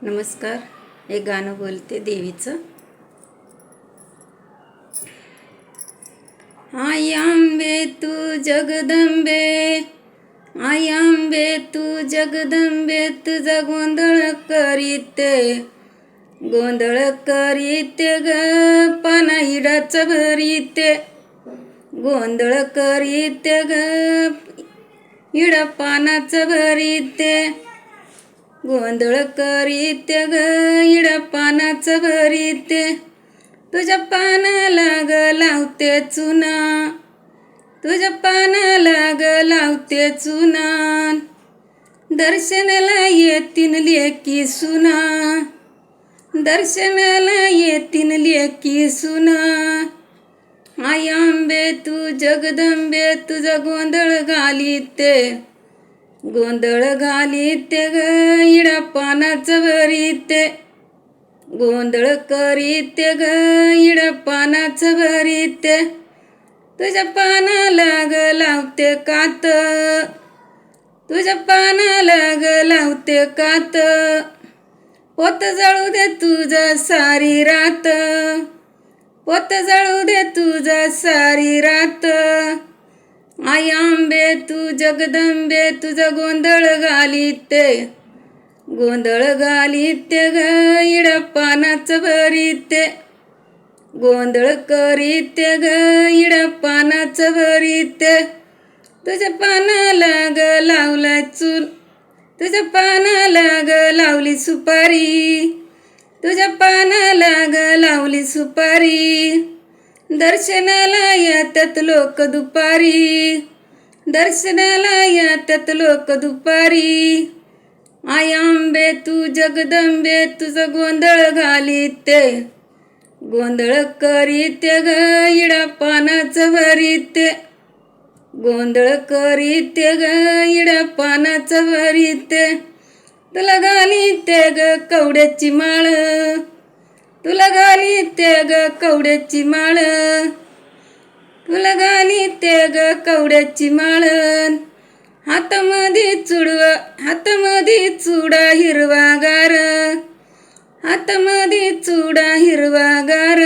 नमस्कार। एक गाणं बोलते देवीचं। आई आंबे तू जगदंबे, आई आंबे तू जगदंबे, तुझा गोंधळ करीते, गोंधळ करीते ग पाना इडाच भरीते, गोंधळ करीते ग इडा पानाच भरीते, गोंधळ करीते ग इडा पानाच भरीते, तुझ्या पानाला ग लावते चुना, तुझ्या पानाला ग लावते चुना, दर्शनाला येतीन लेकी सुना, दर्शनाला येतीन लेकी सुना, आई आंबे तू जगदंबे, तुझा गोंधळ घालीते, गोंधळ घालीते ग इडा पानाच भरीते, गोंधळ करीते ग इडा पानाच भरीते, तुझ्या पानाला ग लावते कात, तुझ्या पानाला ग लावते कात, पोत जळू दे तुझा सारी रात, पोत जळू दे तुझा सारी रात, आई आंबे तू जगदंबे, तुझा गोंधळ घालीते, गोंधळ घालीते ग इडा पानाच भरीते, गोंधळ करीते ग इडा पानाच भरीते, तुझ्या पानाला ग लावला चूल, तुझ्या पानाला ग लावली सुपारी, तुझ्या पानाला ग लावली सुपारी, दर्शनाला येतात लोक दुपारी, दर्शनाला येतात लोक दुपारी, आई आंबे तू जगदंबे, तुझा गोंधळ घालीते, गोंधळ करीते ग इडा पानाच भरीते, गोंधळ करीते ग इडा पानाच भरीते, तुला घालीते ग कवड्याची माळ, तुला घालीते ग कवड्याची माळ, तुला घालीते ग कवड्याची माळ, हातामध्ये चुडवा, हातामध्ये चुडा हिरवागार, हातामध्ये चुडा हिरवागार,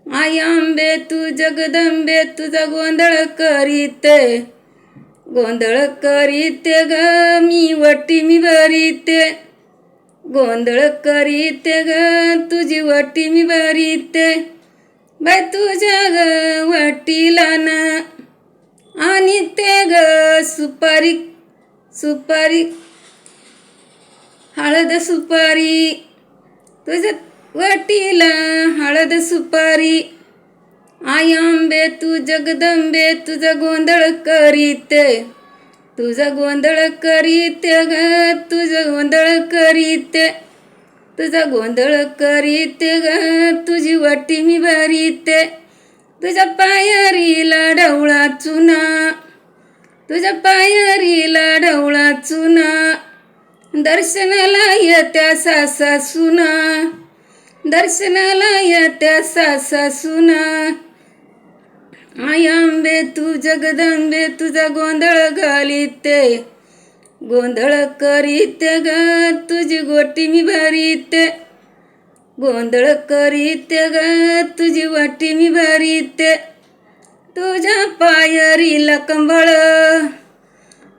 आई आंबे तू जगदंबे, तुझा गोंधळ करीते, गोंधळ करीते ग मी वटी मी भरीते, गोंधळ करीते ग तुझी वटी मी भरीते, बाय तुझ्या ग वटीला ना आणि ते ग सुपारी, सुपारी हळद सुपारी, तुझ्या वटीला हळद सुपारी, आई आंबे तू जगदंबे, तुझा गोंधळ करीते, तुझा गोंधळ करीते ग तुझा गोंधळ करीते, तुझा गोंधळ करीते ग तुझी वटी मी भरीते, तुझ्या पायरीला ढवळा चुना, तुझ्या पायरीला ढवळा चुना, दर्शनाला येत्या सासा सुना, दर्शनाला येत्या सासा सुना, आई आंबे तू जगदंबे, तुझा गोंधळ घालीते, गोंधळ करीते ग तुझी गोटी मी भरीते, गोंधळ करीते ग तुझी वाटी मी भरीते, तुझ्या पायरीला कंबळ,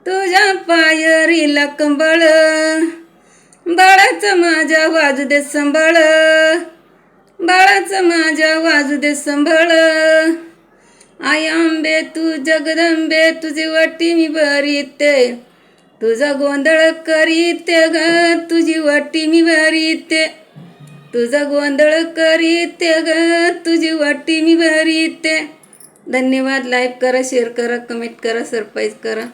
तुझ्या पायरीला कंबळ, बाळाचं माझ्या वाजू दे संबळ, बाळाचं माझ्या वाजू दे संबळ, आई आंबे तू जगदंबे, तुझी वाटी मी भरीते, तुझा गोंधळ करीते ग तुझी वाटी मी भरीते, तुझा गोंधळ करीते ग तुझी वाटी मी भरीते। धन्यवाद। लाईक करा, शेअर करा, कमेंट करा, सबस्क्राईब करा।